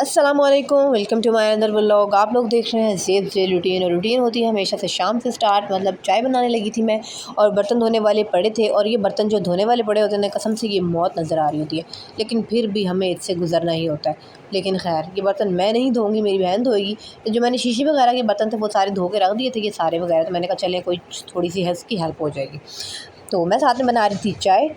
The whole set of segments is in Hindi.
अस्सलामुअलैकुम, welcome to my another vlog. आप लोग देख रहे हैं ज़ेब जे रूटीन। और रूटीन होती है हमेशा से शाम से स्टार्ट। मतलब चाय बनाने लगी थी मैं और बर्तन धोने वाले पड़े थे, और ये बर्तन जो धोने वाले पड़े होते हैं कसम से ये मौत नज़र आ रही होती है, लेकिन फिर भी हमें इससे गुजरना ही होता है। लेकिन खैर ये बर्तन मैं नहीं धोऊंगी, मेरी बहन धोएगी। तो जो मैंने शीशी वगैरह के बर्तन थे वो सारे धो के रख दिए थे, ये सारे वगैरह, तो मैंने कहा चले कोई थोड़ी सी इसकी हेल्प हो जाएगी। तो मैं साथ में बना रही थी चाय।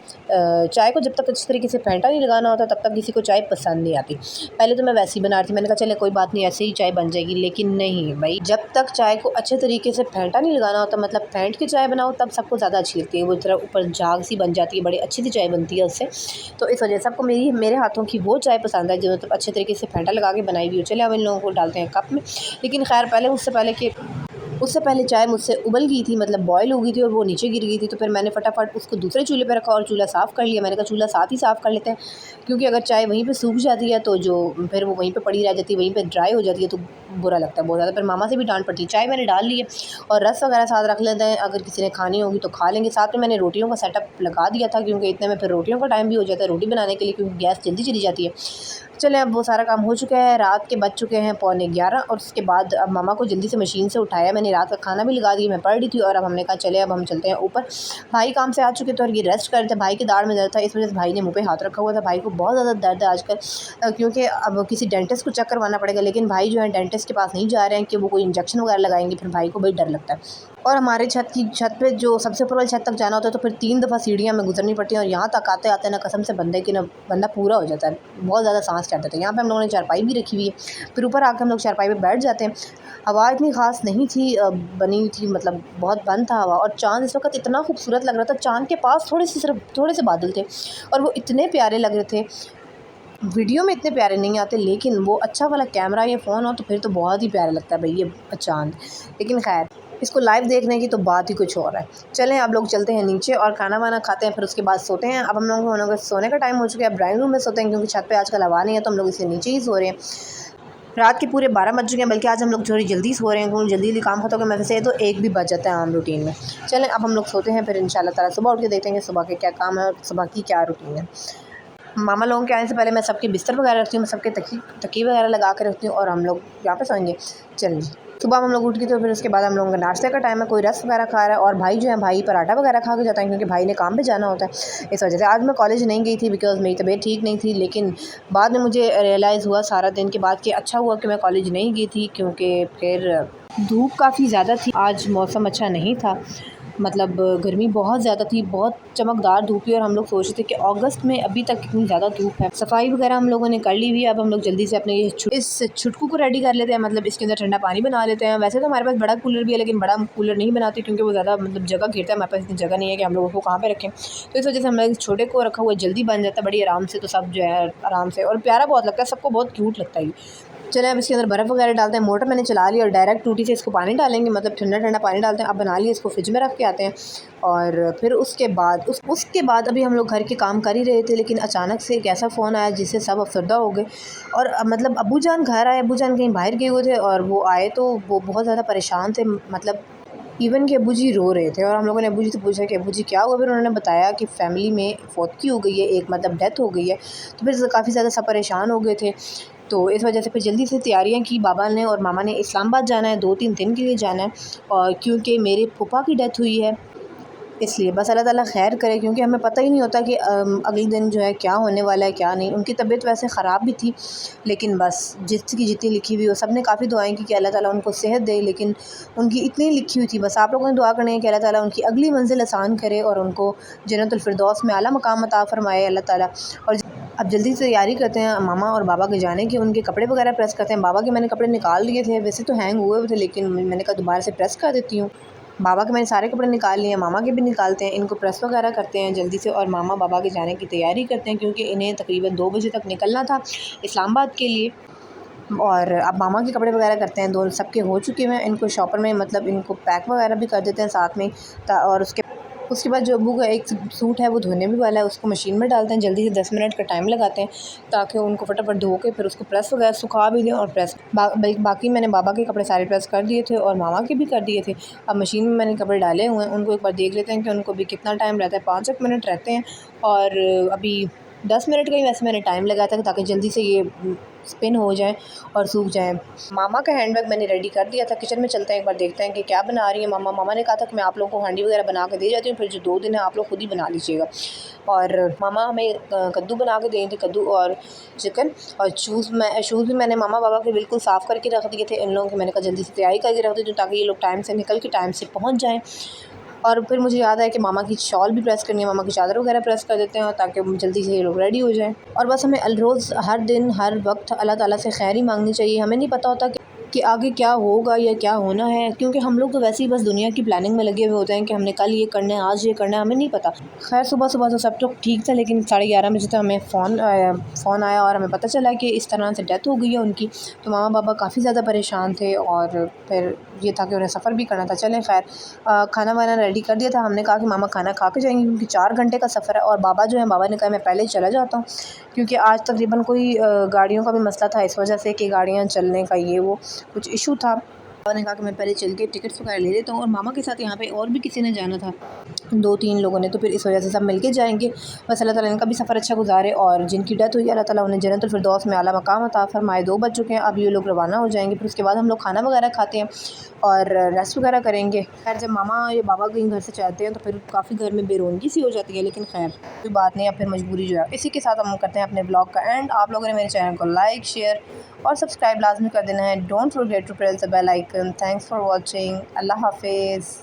चाय को जब तक अच्छी तरीके से फेंटा नहीं लगाना होता तब तक किसी को चाय पसंद नहीं आती। पहले तो मैं वैसे ही बना रही थी, मैंने कहा चले कोई बात नहीं ऐसे ही चाय बन जाएगी, लेकिन नहीं भाई, जब तक चाय को अच्छे तरीके से फेंटा नहीं लगाना होता, मतलब फेंट के चाय बनाओ, तब सबको ज़्यादा अच्छी लगती है। वो तरह ऊपर झाग सी बन जाती है, बड़ी अच्छी सी चाय बनती है उससे। तो इस वजह से सबको मेरे हाथों की वो चाय पसंद है जो मतलब अच्छे तरीके से फेंटा लगा के बनाई हुई हो। चले अब इन लोगों को डालते हैं कप में। लेकिन खैर पहले उससे पहले चाय मुझसे उबल गई थी, मतलब बॉयल हो गई थी और वो नीचे गिर गई थी। तो फिर मैंने फटाफट उसको दूसरे चूल्हे पे रखा और चूल्हा साफ़ कर लिया। मैंने कहा चूल्हा साथ ही साफ़ कर लेते हैं, क्योंकि अगर चाय वहीं पे सूख जाती है तो जो फिर वो वहीं पे पड़ी रह जाती है, वहीं पे ड्राई हो जाती है, तो बुरा लगता है बहुत ज़्यादा। फिर मामा से भी डांट पड़ती है। चाय मैंने डाल ली है और रस वगैरह साथ रख लेते हैं, अगर किसी ने खानी होगी तो खा लेंगे। साथ में मैंने रोटियों का सेटअप लगा दिया था, क्योंकि इतने में फिर रोटियों का टाइम भी हो जाता है रोटी बनाने के लिए, क्योंकि गैस जल्दी चली जाती है। चले अब वो सारा काम हो चुका है, रात के बज चुके हैं 11:15। और उसके बाद अब मामा को जल्दी से मशीन से उठाया, मैंने रात का खाना भी लगा दिया, मैं पढ़ रही थी। और अब हमने कहा चले अब हम चलते हैं ऊपर। भाई काम से आ चुके थे और ये रेस्ट कर रहे थे। भाई की दाढ़ में दर्द था, इस वजह से भाई ने मुँह पे हाथ रखा हुआ था। भाई को बहुत ज़्यादा दर्द है आजकल, क्योंकि अब किसी डेंटिस्ट को चेक करवाना पड़ेगा। लेकिन भाई जो है डेंटिस्ट के पास नहीं जा रहे हैं कि वो कोई इंजेक्शन वगैरह लगाएंगे, फिर भाई को बड़ी डर लगता है। और हमारे छत पे जो सबसे ऊपर वाली छत तक जाना होता है, तो फिर 3 दफ़ा सीढ़ियाँ में गुजरनी पड़ती हैं। और यहाँ तक आते आते ना कसम से बंदा पूरा हो जाता है, बहुत ज़्यादा सांस चढ़ जाता है। यहाँ पे हम लोगों ने चारपाई भी रखी हुई है, फिर ऊपर आकर हम लोग चारपाई पे बैठ जाते हैं। हवा इतनी ख़ास नहीं थी बनी हुई थी, मतलब बहुत बंद था हवा। और चाँद इस वक्त इतना खूबसूरत लग रहा था, चाँद के पास थोड़े से बादल थे और वो इतने प्यारे लग रहे थे। वीडियो में इतने प्यारे नहीं आते, लेकिन वो अच्छा वाला कैमरा या फ़ोन हो तो फिर तो बहुत ही प्यारा लगता है भाई ये चाँद। लेकिन खैर इसको लाइव देखने की तो बात ही कुछ और है। चलें अब लोग चलते हैं नीचे और खाना वाना खाते हैं, फिर उसके बाद सोते हैं। अब हम लोगों का सोने का टाइम हो चुका है, अब ड्राइंग रूम में सोते हैं, क्योंकि छत पे आजकल हवा नहीं है, तो हम लोग इसलिए नीचे ही सो रहे हैं। रात के पूरे 12 बज चुके हैं, बल्कि आज हम लोग थोड़ी जल्दी सो रहे हैं, क्योंकि जल्दी काम खत्म हो गया। वैसे तो 1 भी बज जाता है आम रूटीन में। चलें अब हम लोग सोते हैं, फिर इंशाल्लाह ताला सुबह उठ के देखते हैं कि सुबह के क्या काम है और सुबह की क्या रूटीन है। मामा लोगों के आने से पहले मैं सबके बिस्तर वगैरह रखती हूँ, मैं सबके तकिए वगैरह लगा के रखती हूँ, और हम लोग यहाँ पे सोएंगे। चलिए सुबह हम लोग उठ गए, तो फिर उसके बाद हम लोगों का नाश्ते का टाइम है। कोई रस वगैरह खा रहा है, और भाई जो है भाई पराठा वगैरह खा के जाता है, क्योंकि भाई ने काम पे जाना होता है। इस वजह से आज मैं कॉलेज नहीं गई थी, बिकॉज़ मेरी तबीयत ठीक नहीं थी। लेकिन बाद में मुझे रियलाइज़ हुआ सारा दिन के बाद कि अच्छा हुआ कि मैं कॉलेज नहीं गई थी, क्योंकि फिर धूप काफ़ी ज़्यादा थी। आज मौसम अच्छा नहीं था, मतलब गर्मी बहुत ज़्यादा थी, बहुत चमकदार धूप थी। और हम लोग सोच रहे थे कि अगस्त में अभी तक कितनी ज़्यादा धूप है। सफाई वगैरह हम लोगों ने कर ली हुई है। अब हम लोग जल्दी से अपने इस छुटकू को रेडी कर लेते हैं, मतलब इसके अंदर ठंडा पानी बना लेते हैं। वैसे तो हमारे पास बड़ा कूलर भी है, लेकिन बड़ा कूलर नहीं बनाती, क्योंकि वो ज़्यादा मतलब जगह घेरता है। हमारे पास इतनी जगह नहीं है कि हम लोग उसको कहाँ पे रखें, तो इस वजह से हमने छोटे को रखा हुआ, जल्दी बन जाता है बड़ी आराम से। तो सब जो है आराम से, और प्यारा बहुत लगता है, सबको बहुत क्यूट लगता है। चलें अब इसके अंदर बर्फ़ वगैरह डालते हैं। मोटर मैंने चला ली और डायरेक्ट टूटी से इसको पानी डालेंगे, मतलब ठंडा ठंडा पानी डालते हैं। अब बना लिए, इसको फ्रिज में रख के आते हैं। और फिर उसके बाद अभी हम लोग घर के काम कर ही रहे थे, लेकिन अचानक से एक ऐसा फ़ोन आया जिससे सब अफसरदा हो गए। और मतलब अब्बू जान घर आए, अब्बू जान कहीं बाहर गए हुए थे, और वो आए तो वो बहुत ज़्यादा परेशान थे, मतलब इवन कि अब्बू जी रो रहे थे। और हम लोगों ने अब्बू जी से पूछा कि अब्बू जी क्या हुआ, फिर उन्होंने बताया कि फ़ैमिली में फौतगी हो गई है, एक मतलब डेथ हो गई है। तो फिर काफ़ी ज़्यादा सब परेशान हो गए थे। तो इस वजह से फिर जल्दी से तैयारियां की बाबा ने और मामा ने। इस्लामाबाद जाना है, 2-3 दिन के लिए जाना है, और क्योंकि मेरे फूफा की डेथ हुई है, इसलिए बस अल्लाह ताला खैर करे, क्योंकि हमें पता ही नहीं होता कि अगले दिन जो है क्या होने वाला है क्या नहीं। उनकी तबीयत वैसे ख़राब भी थी, लेकिन बस जिसकी जितनी लिखी हुई हो, सब ने काफ़ी दुआएं की कि अल्लाह ताला उनको सेहत दे। लेकिन उनकी इतनी लिखी हुई थी, बस आप लोगों ने दुआ करनी है कि अल्लाह ताला उनकी अगली मंजिल आसान करे और उनको जन्नतुल फिरदौस में आला मकाम अता फ़रमाए अल्लाह ताला। और अब जल्दी से तैयारी करते हैं मामा और बाबा के जाने की, उनके कपड़े वगैरह प्रेस करते हैं। बाबा के मैंने कपड़े निकाल दिए थे, वैसे तो हैंग हुए हुए थे, लेकिन मैंने कहा दोबारा से प्रेस कर देती हूँ। बाबा के मैंने सारे कपड़े निकाल लिए हैं, मामा के भी निकालते हैं, इनको प्रेस वगैरह करते हैं जल्दी से। और मामा बाबा के जाने की तैयारी करते हैं, क्योंकि इन्हें तकरीबन 2 बजे तक निकलना था इस्लामाबाद के लिए। और अब मामा के कपड़े वगैरह करते हैं, दोनों सबके हो चुके हैं। इनको शॉपर में मतलब इनको पैक वगैरह भी कर देते हैं साथ में। और उसके बाद जो अब्बू का एक सूट है वो धोने भी वाला है, उसको मशीन में डालते हैं। जल्दी से 10 मिनट का टाइम लगाते हैं, ताकि उनको फटाफट धो के फिर उसको प्रेस वगैरह सुखा भी दें। और बाकी मैंने बाबा के कपड़े सारे प्रेस कर दिए थे और मामा के भी कर दिए थे। अब मशीन में मैंने कपड़े डाले हुए हैं, उनको एक बार देख लेते हैं कि उनको भी कितना टाइम रहता है। 5 मिनट रहते हैं, और अभी 10 मिनट का ही वैसे मैंने टाइम लगाया था, ताकि जल्दी से ये स्पिन हो जाएँ और सूख जाएँ। मामा का हैंडबैग मैंने रेडी कर दिया था। किचन में चलते हैं, एक बार देखते हैं कि क्या बना रही है मामा। मामा ने कहा था कि मैं आप लोगों को हांडी वगैरह बना के दे जाती हूँ, फिर जो 2 दिन है आप लोग खुद ही बना लीजिएगा। और मामा हमें कद्दू बना के दिए थे, कद्दू और चिकन। और शूज़ भी मैंने मामा बाबा के बिल्कुल साफ़ करके रख दिए थे इन लोगों के। मैंने कहा जल्दी से तैयारी करके रख देती हूँ ताकि ये लोग टाइम से निकल के टाइम से पहुँच जाएँ। और फिर मुझे याद आया कि मामा की शॉल भी प्रेस करनी है, मामा की चादर वगैरह प्रेस कर देते हैं ताकि जल्दी से ये लोग रेडी हो जाएँ। और बस हमें रोज़ हर दिन हर वक्त अल्लाह ताला से खैर ही मांगनी चाहिए। हमें नहीं पता होता कि आगे क्या होगा या क्या होना है, क्योंकि हम लोग तो वैसे ही बस दुनिया की प्लानिंग में लगे हुए होते हैं कि हमने कल ये करना है, आज ये करना है, हमें नहीं पता। खैर सुबह तो सब तो ठीक था, लेकिन 11:30 बजे तक हमें फ़ोन आया और हमें पता चला कि इस तरह से डेथ हो गई है उनकी। तो मामा बाबा काफ़ी ज़्यादा परेशान थे और फिर ये था कि उन्हें सफ़र भी करना था। चलें खैर, खाना वाना रेडी कर दिया था। हमने कहा कि मामा खाना खा के जाएंगे क्योंकि 4 घंटे का सफ़र है। और बाबा जो है, बाबा ने कहा मैं पहले ही चला जाता हूँ क्योंकि आज तकरीबन कोई गाड़ियों का भी मसला था, इस वजह से कि गाड़ियाँ चलने का ये वो कुछ इशू था। बाबा ने कहा कि मैं पहले चल के टिकट्स वगैरह ले लेता हूँ। और मामा के साथ यहाँ पे और भी किसी ने जाना था, 2-3 लोगों ने, तो फिर इस वजह से सब मिलके जाएंगे। बस अल्लाह ताला इनका भी सफ़र अच्छा गुजारे और जिनकी डेथ हुई अल्लाह ताला उन्हें जन्नतुल फिरदौस में आला मकाम अता फरमाए। 2 बज चुके हैं, अब ये लोग रवाना हो जाएंगे। फिर उसके बाद हम लोग खाना वगैरह खाते हैं और रेस्ट वगैरह करेंगे। खैर जब मामा या बाबा कहीं घर से चाहते हैं तो फिर काफ़ी घर में बेरौनगी सी हो जाती है, लेकिन खैर कोई बात नहीं, अब फिर मजबूरी जो है। इसी के साथ हम करते हैं अपने ब्लॉग का एंड। आप लोगों ने मेरे चैनल को लाइक, शेयर और सब्सक्राइब लाजमी कर देना है। Don't forget to press the bell icon. Thanks for watching. अल्लाह हाफिज़।